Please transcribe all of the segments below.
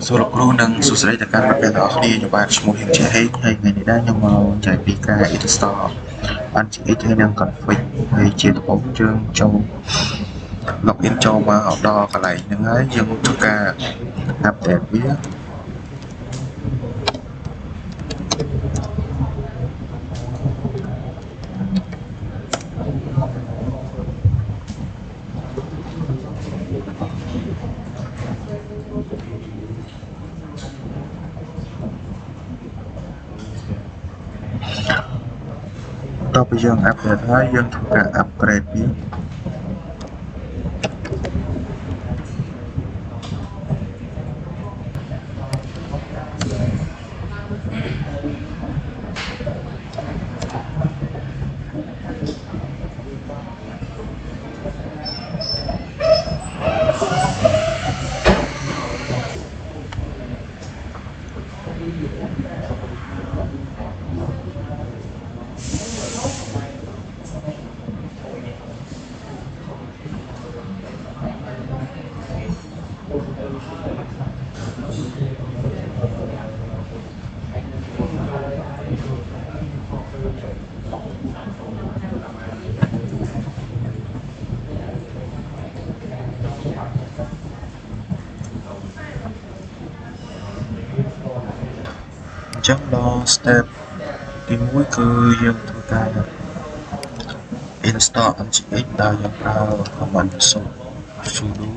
សូមលោកគ្រូនិងសួស្តីទៅកាន់អ្នកទាំងអស់គ្នាខ្ញុំបាទឈ្មោះហ៊ីមជាហេកហើយថ្ងៃនេះដែរខ្ញុំមកចែកពីការ install NGX ហើយនិង config ហើយជាដំបូងយើងចូល login ចូលមកដល់កន្លែងហ្នឹងហើយយើងធ្វើការ update វាតទៅយើង update ហើយយើងធ្វើការ upgrade វាចឹងដល់ step ទី1គឺយើងធ្វើការ install NGX ដោយយើងប្រើ command sudo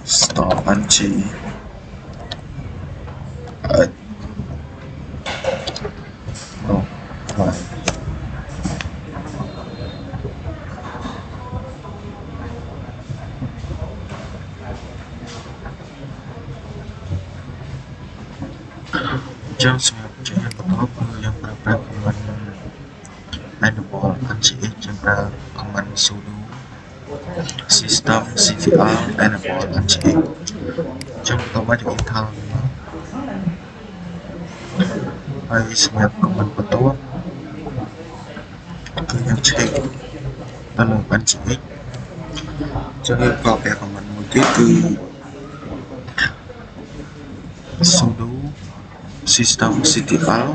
install NGX ចឹងសម្រាប់ជំនាញបន្តគឺយើងប្រើប្រាស់ command enable NGX យើងប្រើ command sudo systemctl enable NGX ចឹងបន្តមកយើង install ហើយសម្រាប់ command បន្តគឺយើង check ទៅលើ NGX ចឹងយើងប្រើប្រាស់ command មួយទៀតគឺ sudo systemctl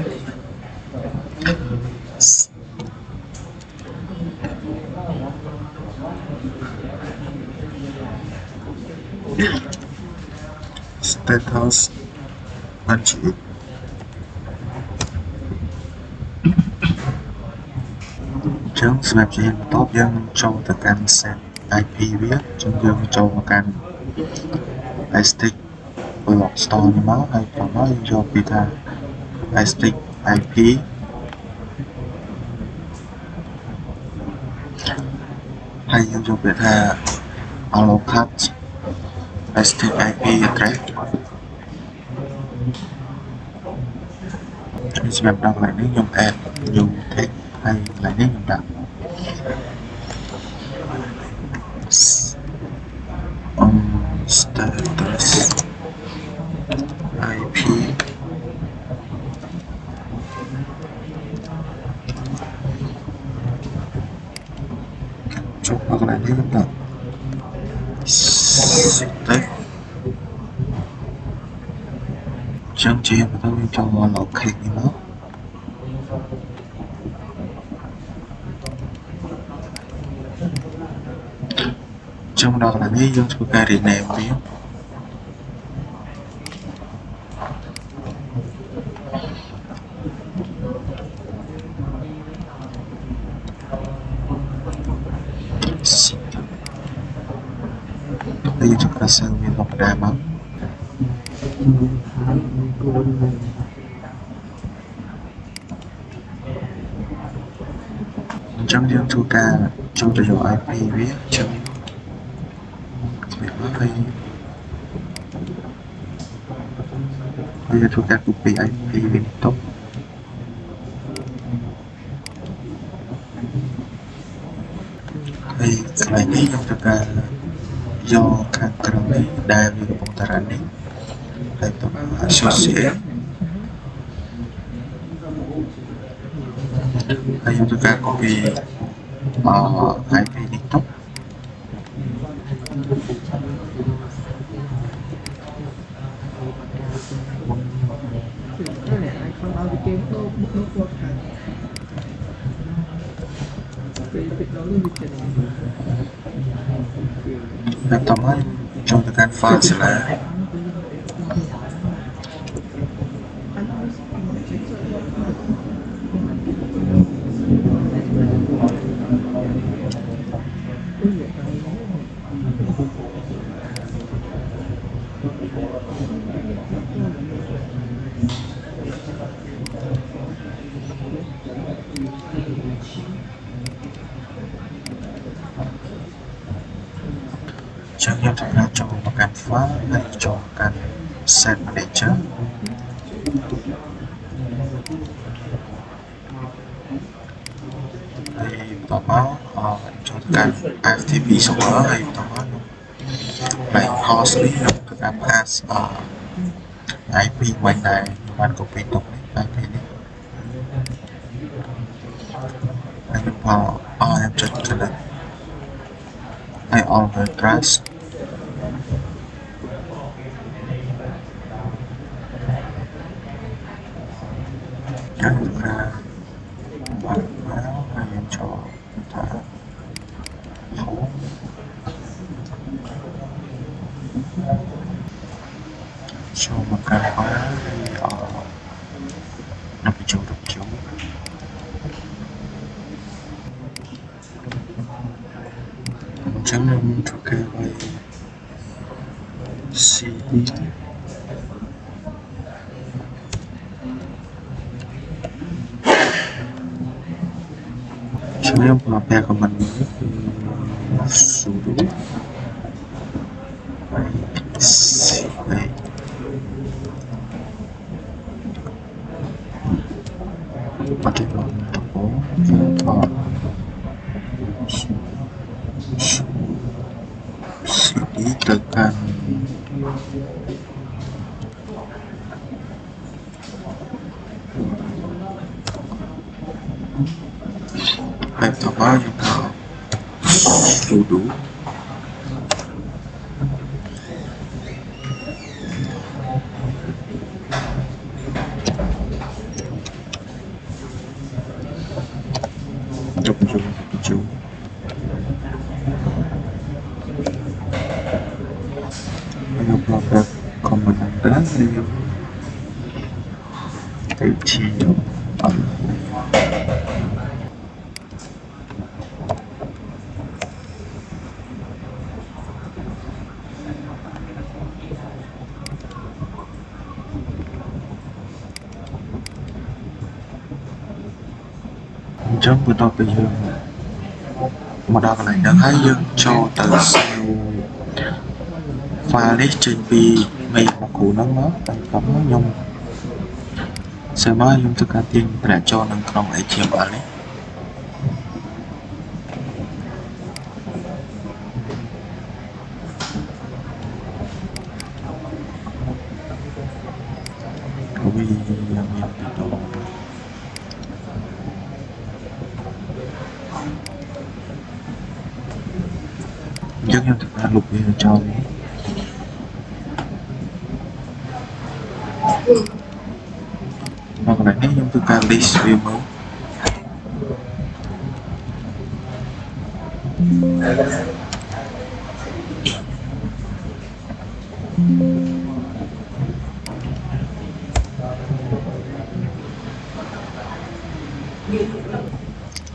status NGX ចឹងសម្រាប់ជាបន្តយើងចូលទៅកាន់ set IP វាចឹងយើងចូលមកកាន់ stick block store នេះមកហើយបន្តមកយើងយកពីថា stick IP ហើយយើងយកពីថា allocate stick IP address សម្រាប់ដល់កន្លែងនេះខ្ញុំ add new text ហើយកន្លែងនេះខ្ញុំដាក់status IP ចុះដល់កន្លែងនេះខ្ញុំដាក់ status ចឹងជាបន្តយើងចូលមក locate នេះមកចុះដល់កន្លែងនេះយើងធ្វើការ rename វាហើយយើងប្រើសារវាធម្មតាមកអញ្ចឹងយើងធ្វើការចូលទៅយក IP វាអញ្ចឹងហើយយើងធ្វើការ copy IP វាទៅហើយកន្លែងនេះខ្ញុំធ្វើការយកខាងក្រោមនេះដែលវាកំពុងតែ running ហើយទៅ associate ហើយខ្ញុំធ្វើការ copy IP TikTok pertama contohkan file Jangan pernah coba makan file hay chọn set manager hay tỏ chọn FTP server hay tỏ này host lý được pass IP quanh này bạn có thể tổng IP này anh em chọn cho lên I always trust chẳng ra bản báo hay cho ta hấu cho một cái khóa ở đập chiếu chẳng nên cho cái với CD saya melakukan komando sudo cd pakai tombol cd tekan pertama juga sudo jauh ayo melakukan komandan kecil Trong vừa đọc bây giờ mà đọc lại đã thấy dương cho từ siêu pha list trên pi mày một củ nắng nó tay cắm nó nhung sẽ mới dùng tất cả tiền để cho năng không ấy chiếm ở đấy vì chắc em thực ra lục về cho hoặc là nếu chúng ta list view mới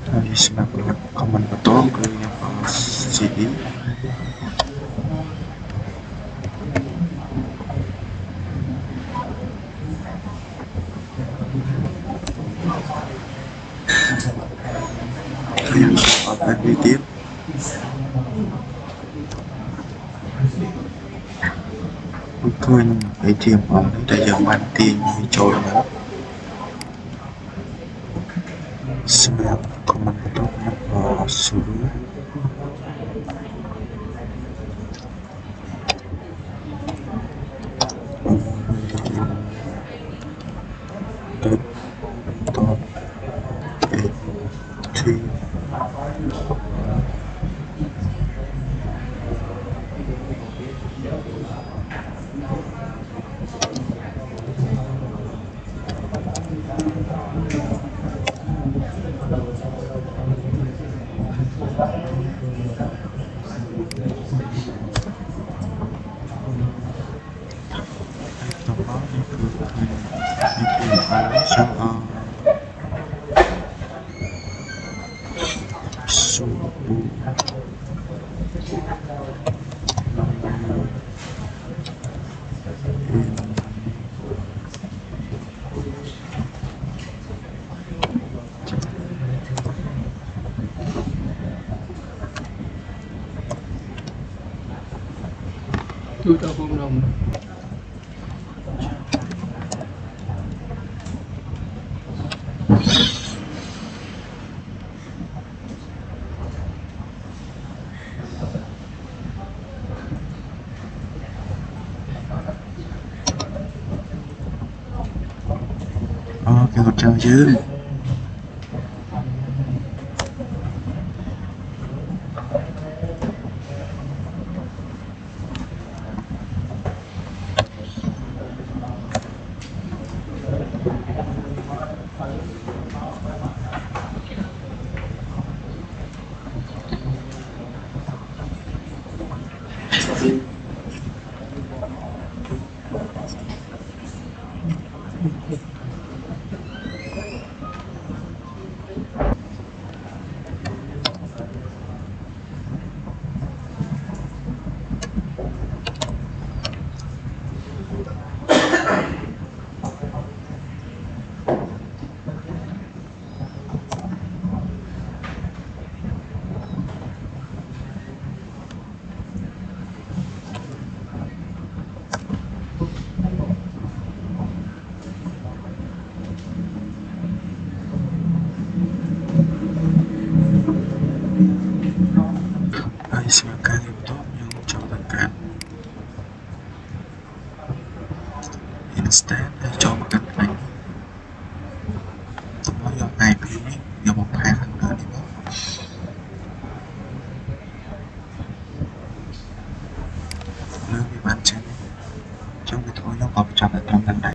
Tadi sebenarnya komen betul ke yang CD yang akan ditip khơi để chìm ổn để giờ mang tiền như trôi nữa Snap comment tốt nhất vào xử lý top 8 3 trong đó thì thường có sao subu Tôi tao không lòng kêu còn chơi chứ. Đây sebagai untuk yang mencontohkan instead cho makan bánh tụi nó dọn hai phí giờ một hai thằng nữa đi bớt lương bị bán trên trong cái thôi nó có trong lần này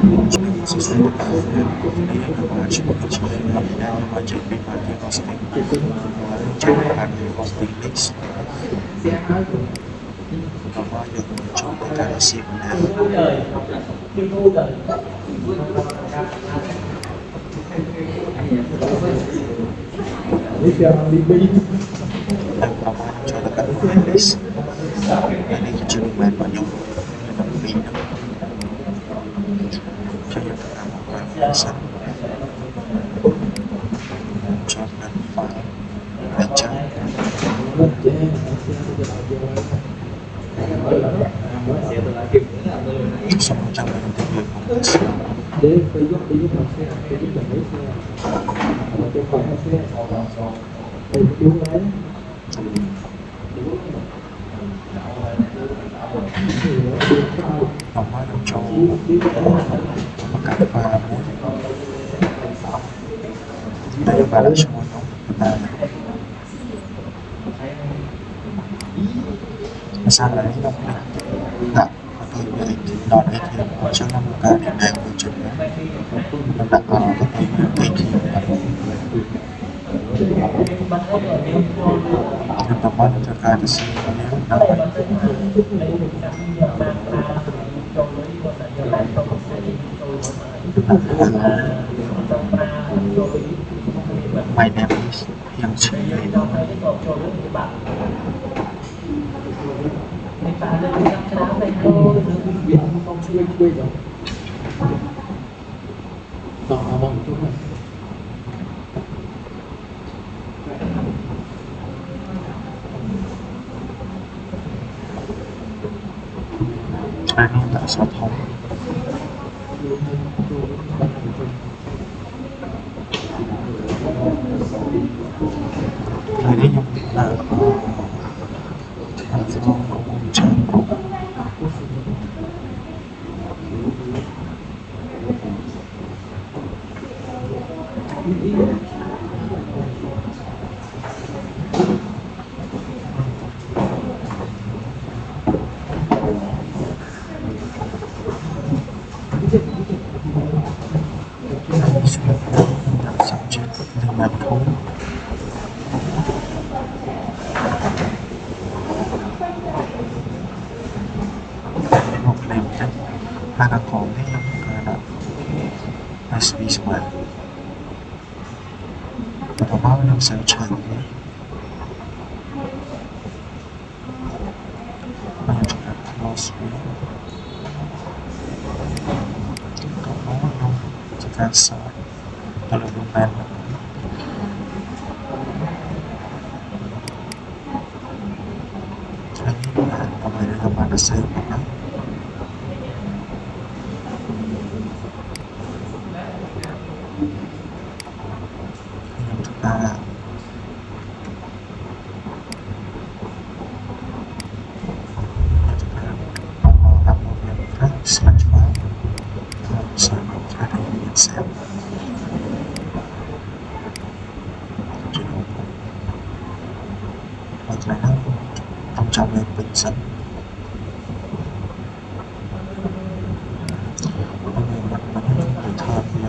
So saya dia macam macam dan macam pribadi hosting jangan hosting list bahwa yang mencoba karasi benar dan bahwa mencoba list ini kecenderungan banyak dalam bidang saya pertama biasa mencoba file baca semua cara interview konteks nomor cowok makan paham dari balas semua benar masalah ini nggak tôi bị đòn ấy thì trong năm cả điểm này của chúng nó đã có cái kỳ thi nhưng mà bắt cho cả cái sự nếu nào my name is yang Chi anh em đã giao thông thời đấy nhung là thành phố của trang Para kami yang karena SB Smile pertama yang saya cari menunjukkan close view kalau yang jika saya kalau lumayan ini kembali kepada saya trong em bình dân mọi người mặt vẫn người thơ viên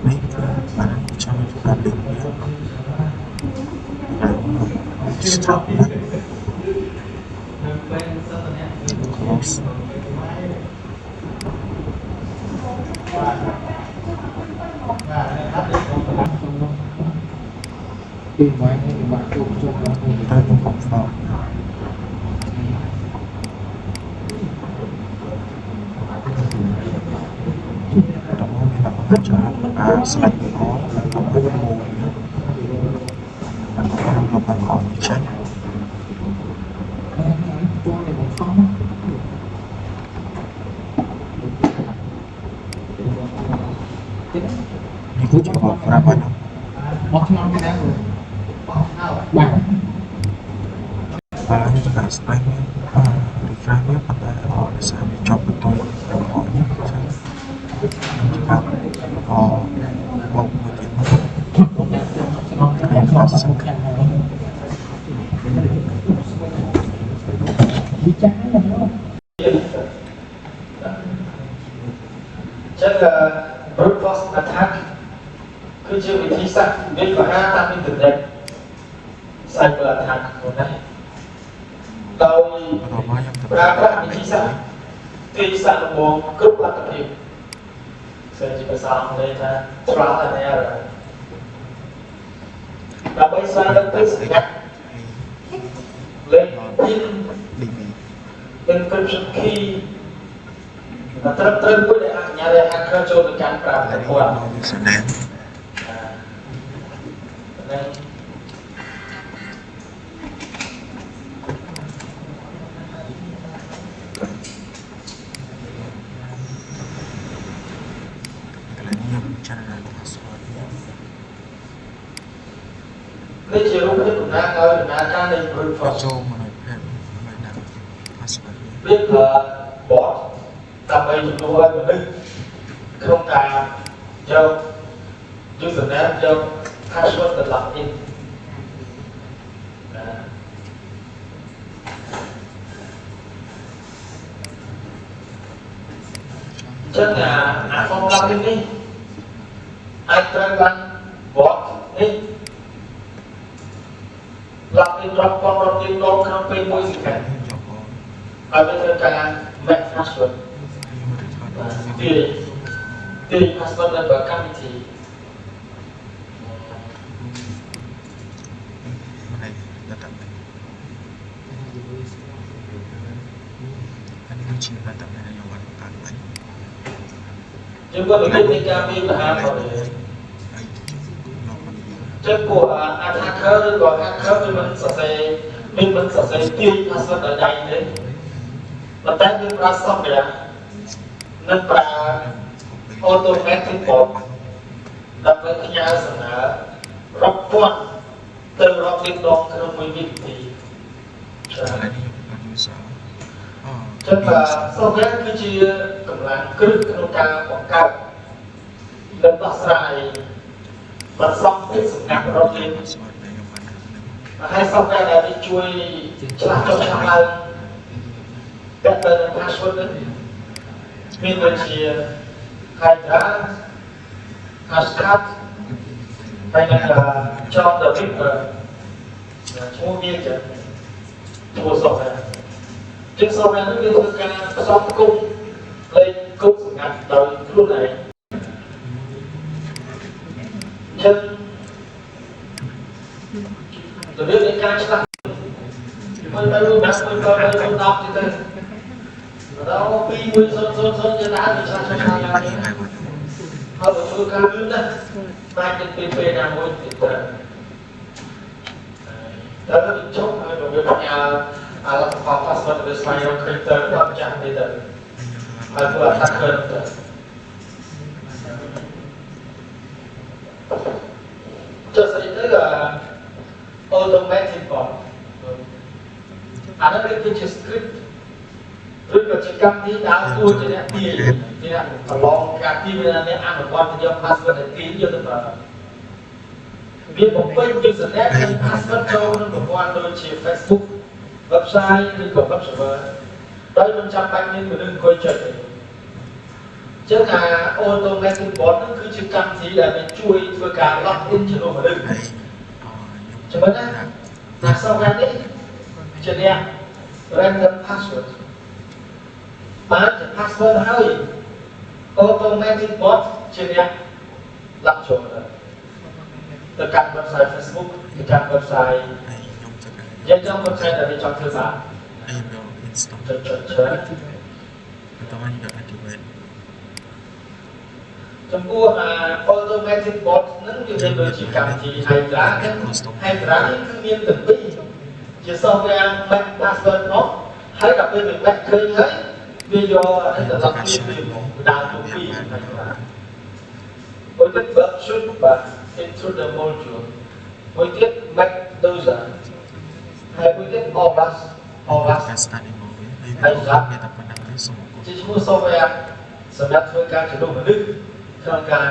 mấy bạn trong gia đình stop close tìm máy hay bạn chụp cho nó tới trong phòng phòng đó là một cho select có là một cái mô và bạn hỏi check như trường hợp ra vào đâu và như cả spring reframe pada họ sẽ bị chọc tôi hỏi chúng ta họ bông một tiếng hay là sẵn វិចារណាបងចឹង brute force attack គឺជាវិធីសាស្ត្រវាបហាតាមអ៊ីនធឺណិត cyber attack ហ្នឹងណាដោយប្រើប្រាស់វិធីសាស្ត្រទាយសាកល្បងគ្រប់លទ្ធភាពซึ่งជាភាសាអង់គ្លេសថា trial and error ដើម្បីស្វែងរកទិសដៅលេខ PIN encryption key ត្រឹមត្រូវមួយដែលអនុញ្ញាតឲ្យ hacker ចូលទៅកាន់ប្រើប្រាស់គាត់ស្ដែងនេះជារូបភាពដំណើរឲ្យដំណើរការនៃ brute force ចូលមកនៅភេទមិនដាក់ password វាប្រើ bot ដើម្បីជំនួសឲ្យមនុស្សក្នុងការយក username យក password ទៅ login ចឹងអា form login នេះអាចត្រូវបាន bot នេះlogin រាប់ពាន់រាប់លានដងក្នុងពេលមួយសេកណ្ឌហើយវាត្រូវការ make password ទាយ password នៅលើកម្មវិធីយើងក៏មាននៃការមានមហាផលចឹងពួក attacker ឬក៏ hacker វាមិនសរសេរទាយ password ដល់ដៃទេប៉ុន្តែវាប្រើ software និងប្រើ automatic bot ដើម្បីផ្ញើសំណើរាប់ពាន់ទៅរាប់លានដងក្នុងមួយវិនាទីចឹង software គឺជាកម្លាំងគ្រឹះក្នុងការបង្កើតនិងដោះស្រាយបន្សំពីសម្ងាត់រកលេខហើយ software ដែលនេះជួយឆ្លាស់ចុះឆ្លាស់ឡើងតែទៅនឹង password នេះមានដូចជា Hydra Hashcat ហើយនឹង John the Ripper ឈ្មោះវាចឹងឈ្មោះ software ជាង software នេះវាធ្វើការផ្សំគុំលេខគុំសម្ងាត់ដោយខ្លួនឯងចឹងរបៀបនៃការឆ្លាស់មើលទៅណាស់មួយក៏ទៅ10ទៀតទៅដល់2 1 0 0 0ជាដើរវាឆ្លាស់ឆ្លាស់ឡើងហើយបើធ្វើការលឿនណាស់បាច់ទៅពេលណាមួយទៀតទៅដល់ចុះហើយបើវាផ្ញើអាលទ្ធផល password ទៅស្វែងរក crypto ដល់ចាស់ទៀតទៅហើយធ្វើ attacker ទៅចុះស្អីទៅ automatic bot អានេះគឺជា script ឬក៏ជាកម្មវិធីដើរតួជាអ្នកទាយជាអ្នកប្រឡងការទាយវាអ្នកអនុវត្តទៅយក password ទៅទាយយកទៅប្រើវាបំពេញ username និង password ចូលក្នុងប្រព័ន្ធដូចជា Facebook website ឬក៏ web server ដោយមិនចាំបាច់មានមនុស្សអង្គុយចុចទេចឹងអា automatic bot ហ្នឹងគឺជាកម្មវិធីដែលវាជួយធ្វើការ log in ជំនួសមនុស្សចំណុចណា software នេះជាអ្នក random password បានជា password ហើយ automatic bot ជាអ្នកឡាក់ចូលទៅកាន់ website Facebook ទៅកាន់ website យើងចង់ website ដែលវាចង់ធ្វើបានចំពោះ automatic bot ហ្នឹងវាមានដូចជាកម្មវិធី Hydra ហ្នឹង Hydra នេះគឺមានទាំងពីរជា software back password មកហើយដល់ពេលវា back ឃើញហើយវាយកអានេះទៅដាក់ពីមកដើរទៅពីហ្នឹងមួយទៀត version បាទ into the module មួយទៀត Mac user ហើយមួយទៀត Obas ហើយសម្រាប់ជាឈ្មោះ software សម្រាប់ធ្វើការជំនួសមនុស្សក្នុងការ